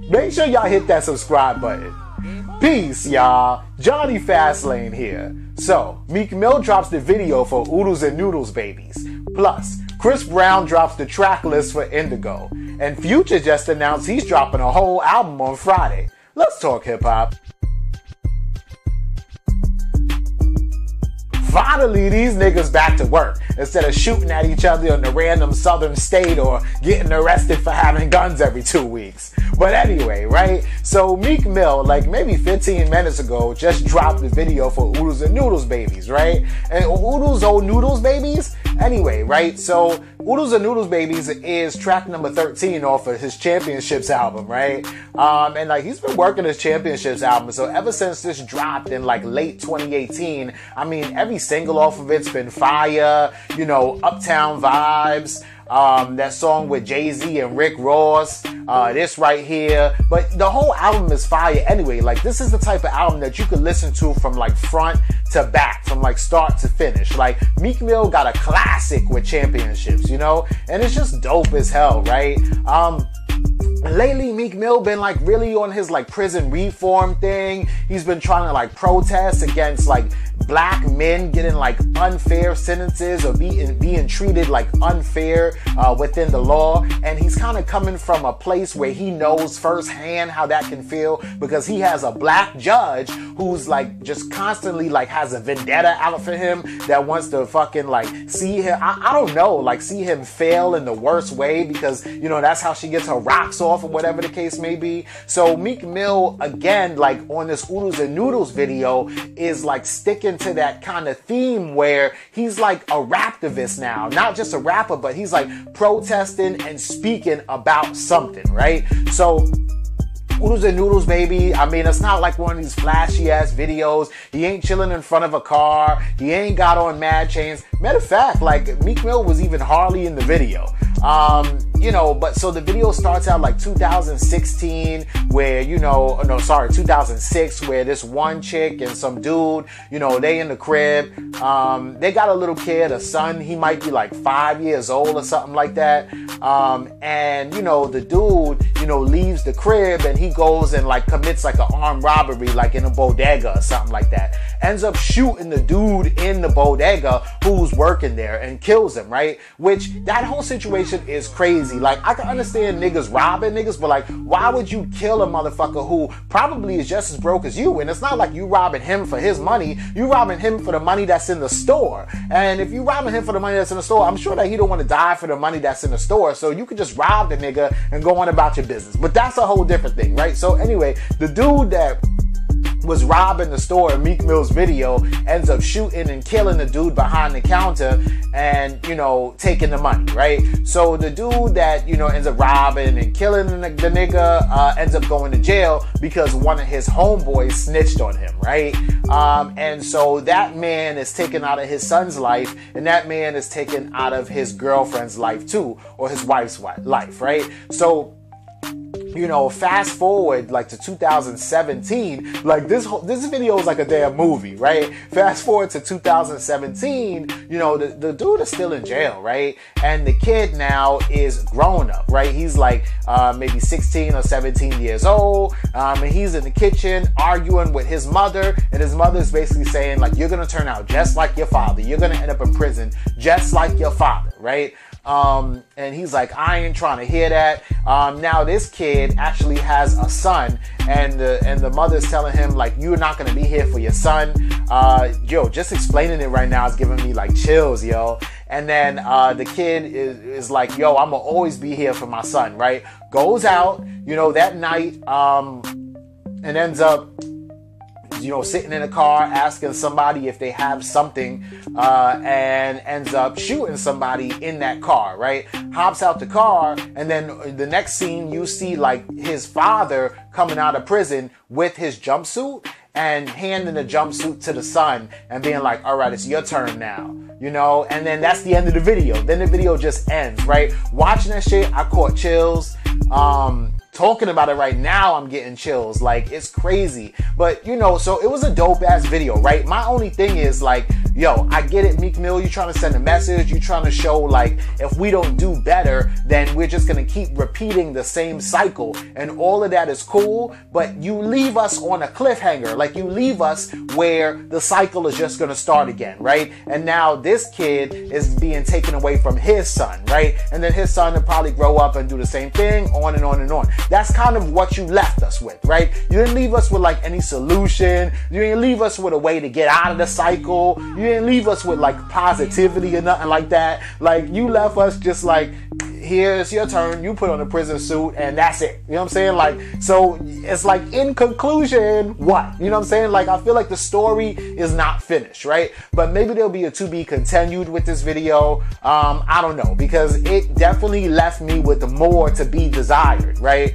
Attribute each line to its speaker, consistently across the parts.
Speaker 1: make sure y'all hit that subscribe button. Peace, y'all. Jonny Fastlane here. So, Meek Mill drops the video for Oodles and Noodles Babies. Plus, Chris Brown drops the track list for Indigo. And Future just announced he's dropping a whole album on Friday. Let's talk hip-hop. Finally, these niggas back to work instead of shooting at each other in a random southern state or getting arrested for having guns every 2 weeks. But anyway, right? So Meek Mill, like maybe 15 minutes ago, just dropped the video for Oodles and Noodles Babies, right? And Oodles, oh Noodles Babies? Anyway, right? So Oodles and Noodles Babies is track number 13 off of his Championships album, right? And like he's been working his Championships album, so ever since this dropped in like late 2018, I mean every single off of it's been fire, you know, Uptown Vibes, that song with Jay-Z and Rick Ross, this right here, but the whole album is fire anyway. Like this is the type of album that you could listen to from like front to back, from like start to finish. Like Meek Mill got a classic with Championships, you know, and it's just dope as hell, right? Lately, Meek Mill been like really on his like prison reform thing. He's been trying to like protest against like black men getting like unfair sentences or being treated like unfair within the law. And he's kind of coming from a place where he knows firsthand how that can feel, because he has a black judge who's like just constantly like has a vendetta out for him, that wants to fucking like see him, I don't know, like see him fail in the worst way, because you know that's how she gets her rocks off or whatever the case may be. So Meek Mill, again, like on this Oodles and Noodles video, is like sticking to that kind of theme where he's like a raptivist now, not just a rapper, but he's like protesting and speaking about something, right? So Oodles and Noodles, baby, I mean, it's not like one of these flashy ass videos. He ain't chilling in front of a car. He ain't got on mad chains. Matter of fact, like Meek Mill was even hardly in the video. You know, but so the video starts out like 2016 where, you know, no, sorry, 2006, where this one chick and some dude, you know, they in the crib. They got a little kid, a son. He might be like 5 years old or something like that. And, you know, the dude, you know, leaves the crib and he goes and like commits like an armed robbery, like in a bodega or something like that. Ends up shooting the dude in the bodega who's working there and kills him, right? Which that whole situation is crazy. Like I can understand niggas robbing niggas, but like why would you kill a motherfucker who probably is just as broke as you? And it's not like you robbing him for his money, you robbing him for the money that's in the store. And if you robbing him for the money that's in the store, I'm sure that he don't want to die for the money that's in the store. So you could just rob the nigga and go on about your business. But that's a whole different thing, right? So anyway, the dude that was robbing the store in Meek Mill's video ends up shooting and killing the dude behind the counter and, you know, taking the money, right? So the dude that, you know, ends up robbing and killing the nigga ends up going to jail because one of his homeboys snitched on him, right? And so that man is taken out of his son's life, and that man is taken out of his girlfriend's life too, or his wife's life, right? So, you know, fast forward like to 2017, like this video is like a damn movie, right? Fast forward to 2017, you know, the dude is still in jail, right? And the kid now is grown up, right? He's like maybe 16 or 17 years old, and he's in the kitchen arguing with his mother, and his mother's basically saying like, you're gonna turn out just like your father, you're gonna end up in prison just like your father, right? And he's like, I ain't trying to hear that. Now this kid actually has a son, and the mother's telling him like, you're not gonna be here for your son. Yo, just explaining it right now is giving me like chills, yo. And then the kid is like, yo, I'm gonna always be here for my son, right? Goes out, you know, that night, and ends up, you know, sitting in a car asking somebody if they have something, and ends up shooting somebody in that car, right? Hops out the car, and then the next scene you see like his father coming out of prison with his jumpsuit and handing the jumpsuit to the son and being like, all right, it's your turn now, you know? And then that's the end of the video. Then the video just ends, right? Watching that shit, I caught chills. Talking about it right now, I'm getting chills. Like, it's crazy. But, you know, so it was a dope ass video, right? My only thing is like, yo, I get it, Meek Mill, you trying to send a message, you trying to show like if we don't do better, then we're just gonna keep repeating the same cycle, and all of that is cool, but you leave us on a cliffhanger. Like, you leave us where the cycle is just gonna start again, right? And now this kid is being taken away from his son, right? And then his son will probably grow up and do the same thing, on and on and on. That's kind of what you left us with, right? You didn't leave us with like any solution. You didn't leave us with a way to get out of the cycle. You didn't leave us with like positivity or nothing like that. Like, you left us just like, here's your turn, you put on a prison suit, and that's it. You know what I'm saying? Like, so it's like, in conclusion, what? You know what I'm saying? Like, I feel like the story is not finished, right? But maybe there'll be a to be continued with this video. I don't know, because it definitely left me with more to be desired, right?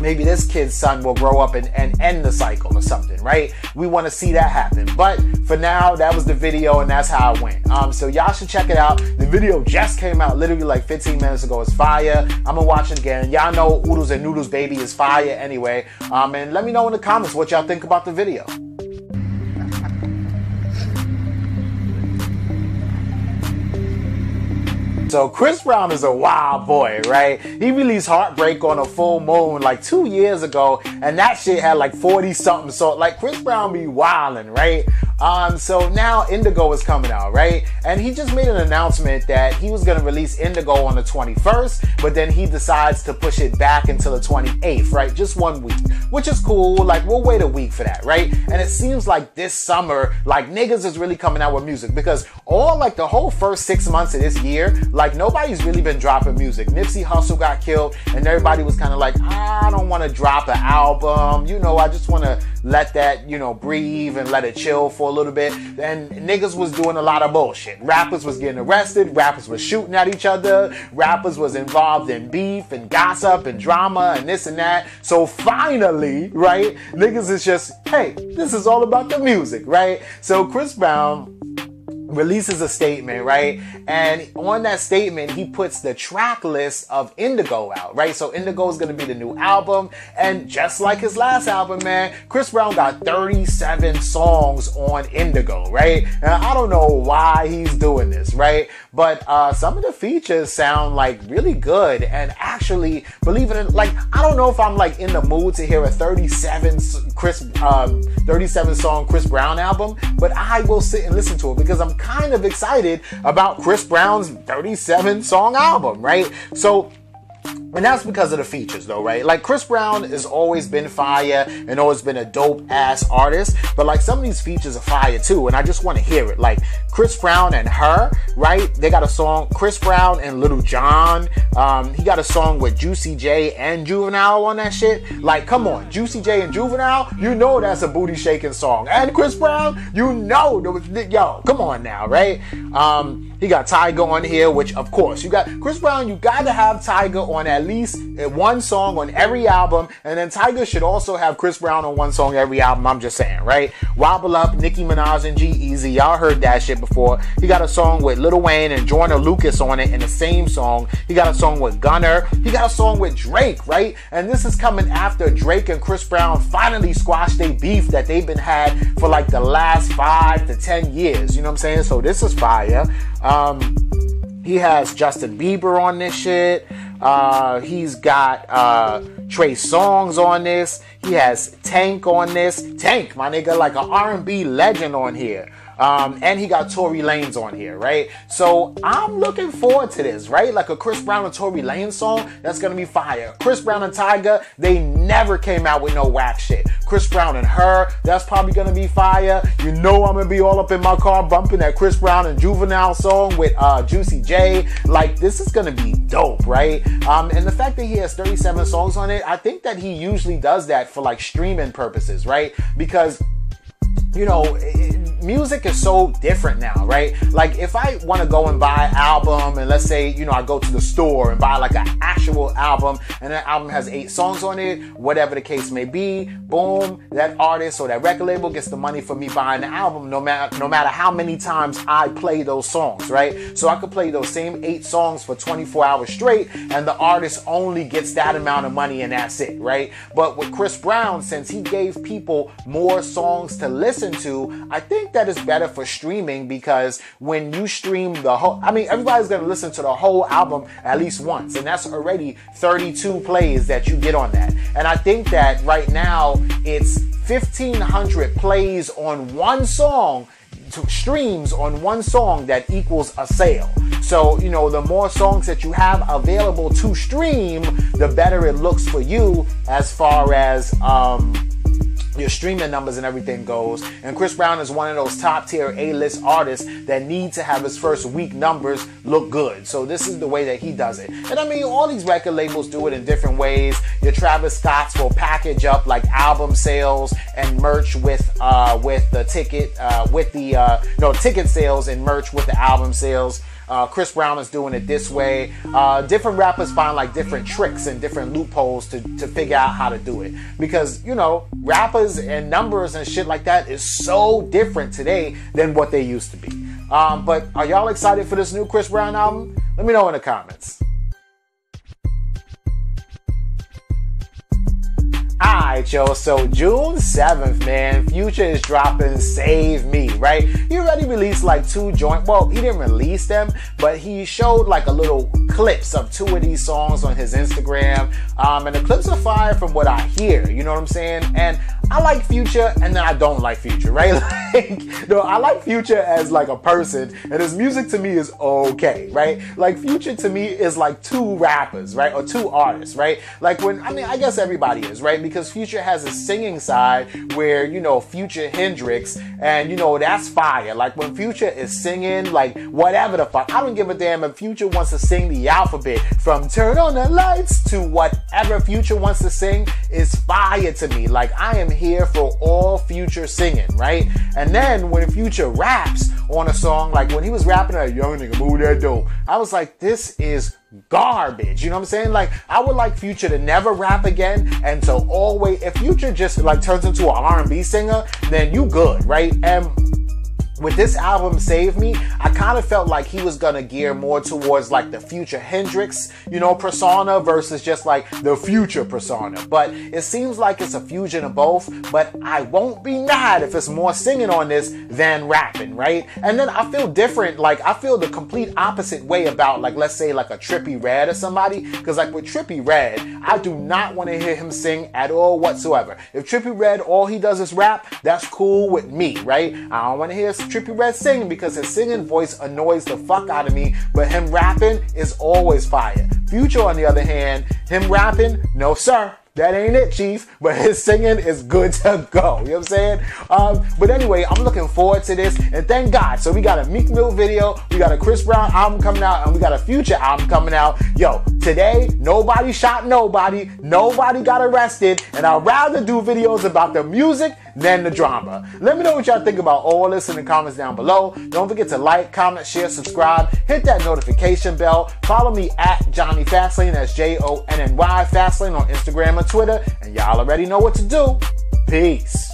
Speaker 1: Maybe this kid's son will grow up and end the cycle or something, right? We want to see that happen. But for now, that was the video, and that's how it went. So y'all should check it out. The video just came out literally like 15 minutes ago. It's fire. I'm gonna watch it again. Y'all know Oodles and Noodles Baby is fire anyway. And let me know in the comments what y'all think about the video. So Chris Brown is a wild boy, right? He released Heartbreak on a full moon like 2 years ago, and that shit had like 40 something. So like, Chris Brown be wildin', right? So now Indigo is coming out, right? And he just made an announcement that he was gonna release Indigo on the 21st, but then he decides to push it back until the 28th, right? Just 1 week, which is cool. Like, we'll wait a week for that, right? And it seems like this summer, like, niggas is really coming out with music, because all like the whole first 6 months of this year, like, nobody's really been dropping music. Nipsey Hussle got killed, and everybody was kind of like, I don't want to drop an album. You know, I just want to let that, you know, breathe and let it chill for a little bit. And niggas was doing a lot of bullshit. Rappers was getting arrested. Rappers was shooting at each other. Rappers was involved in beef and gossip and drama and this and that. So finally, right, niggas is just, hey, this is all about the music, right? So Chris Brown releases a statement, right? And on that statement, he puts the track list of Indigo out, right? So Indigo is going to be the new album. And just like his last album, man, Chris Brown got 37 songs on Indigo, right? And I don't know why he's doing this, right? But some of the features sound like really good. And actually, believe it or not, like, I don't know if I'm like in the mood to hear a 37 song Chris Brown album, but I will sit and listen to it, because I'm kind of excited about Chris Brown's 37 song album, right? So, and that's because of the features though, right? Like, Chris Brown has always been fire and always been a dope ass artist, but like, some of these features are fire too, and I just want to hear it. Like, Chris Brown and Her, right? They got a song, Chris Brown and Little John. He got a song with Juicy J and Juvenile on that shit. Like, come on, Juicy J and Juvenile, you know that's a booty shaking song. And Chris Brown, you know, yo, come on now, right? He got Tyga on here, which of course, you got Chris Brown, you gotta have Tyga on at least one song on every album, and then Tyga should also have Chris Brown on one song every album. I'm just saying, right? Wobble Up, Nicki Minaj and G-Eazy, y'all heard that shit before. He got a song with Lil Wayne and Joyner Lucas on it in the same song. He got a song with Gunna. He got a song with Drake, right? And this is coming after Drake and Chris Brown finally squashed their beef that they've been had for like the last 5 to 10 years. You know what I'm saying? So this is fire. He has Justin Bieber on this shit. He's got Trey Songz on this. He has Tank on this. Tank, my nigga, like an R&B legend on here. And he got Tory Lanez on here, right? So I'm looking forward to this, right? Like a Chris Brown and Tory Lanez song, that's gonna be fire. Chris Brown and Tyga, they never came out with no whack shit. Chris Brown and Her, that's probably gonna be fire. You know I'm gonna be all up in my car bumping that Chris Brown and Juvenile song with Juicy J. Like, this is gonna be dope, right? And the fact that he has 37 songs on it, I think that he usually does that for like streaming purposes, right? Because, you know, music is so different now, right? Like, if I want to go and buy an album, and let's say, you know, I go to the store and buy like an actual album, and that album has 8 songs on it, whatever the case may be, boom, that artist or that record label gets the money for me buying the album, no matter how many times I play those songs, right? So I could play those same 8 songs for 24 hours straight, and the artist only gets that amount of money, and that's it, right? But with Chris Brown, since he gave people more songs to listen to, I think that that it's better for streaming because when you stream the whole, I mean, everybody's going to listen to the whole album at least once, and that's already 32 plays that you get on that. And I think that right now it's 1,500 plays on one song, streams on one song, that equals a sale. So, you know, the more songs that you have available to stream, the better it looks for you as far as your streaming numbers and everything goes. And Chris Brown is one of those top tier A-list artists that need to have his first week numbers look good. So this is the way that he does it. And I mean, all these record labels do it in different ways. Your Travis Scotts will package up like album sales and merch with the ticket, ticket sales and merch with the album sales. Chris Brown is doing it this way. Different rappers find like different tricks and different loopholes to figure out how to do it. Because, you know, rappers and numbers and shit like that is so different today than what they used to be. But are y'all excited for this new Chris Brown album? Let me know in the comments. Alright, yo, so June 7th, man, Future is dropping Save Me, right? He already released like 2 joint, well, he didn't release them, but he showed like a little clips of 2 of these songs on his Instagram, and the clips are fire from what I hear, you know what I'm saying? And I like Future, and then I don't like Future, right? Like, no, I like Future as like a person, and his music to me is okay, right? Like, Future to me is like 2 rappers, right? Or 2 artists, right? Like when, I mean, I guess everybody is, right? Because Future has a singing side where, you know, Future Hendrix, and, you know, that's fire. Like when Future is singing, like whatever the fuck, I don't give a damn if Future wants to sing the alphabet from turn on the lights to whatever Future wants to sing is fire to me. Like, I am here for all Future singing, right? And then when Future raps on a song, like when he was rapping at Young Nigga Move That Dope, I was like, this is garbage, you know what I'm saying? Like, I would like Future to never rap again, and to always, if Future just like turns into an R&B singer, then you good, right? And with this album, Save Me, I kind of felt like he was gonna gear more towards like the Future Hendrix, you know, persona versus just like the Future persona. But it seems like it's a fusion of both, but I won't be mad if it's more singing on this than rapping, right? And then I feel different, like I feel the complete opposite way about like, let's say like a Trippie Redd or somebody, because like with Trippie Redd, I do not want to hear him sing at all whatsoever. If Trippie Redd, all he does is rap, that's cool with me, right? I don't want to hear Trippie Redd singing because his singing voice annoys the fuck out of me, but him rapping is always fire. Future, on the other hand, him rapping, no sir. That ain't it, Chief, but his singing is good to go. You know what I'm saying? But anyway, I'm looking forward to this, and thank God. So we got a Meek Mill video, we got a Chris Brown album coming out, and we got a Future album coming out. Yo, today, nobody shot nobody, nobody got arrested, and I'd rather do videos about the music than the drama. Let me know what y'all think about all this in the comments down below. Don't forget to like, comment, share, subscribe, hit that notification bell. Follow me at Jonny Fastlane, that's Jonny Fastlane on Instagram and Twitter, and y'all already know what to do. Peace.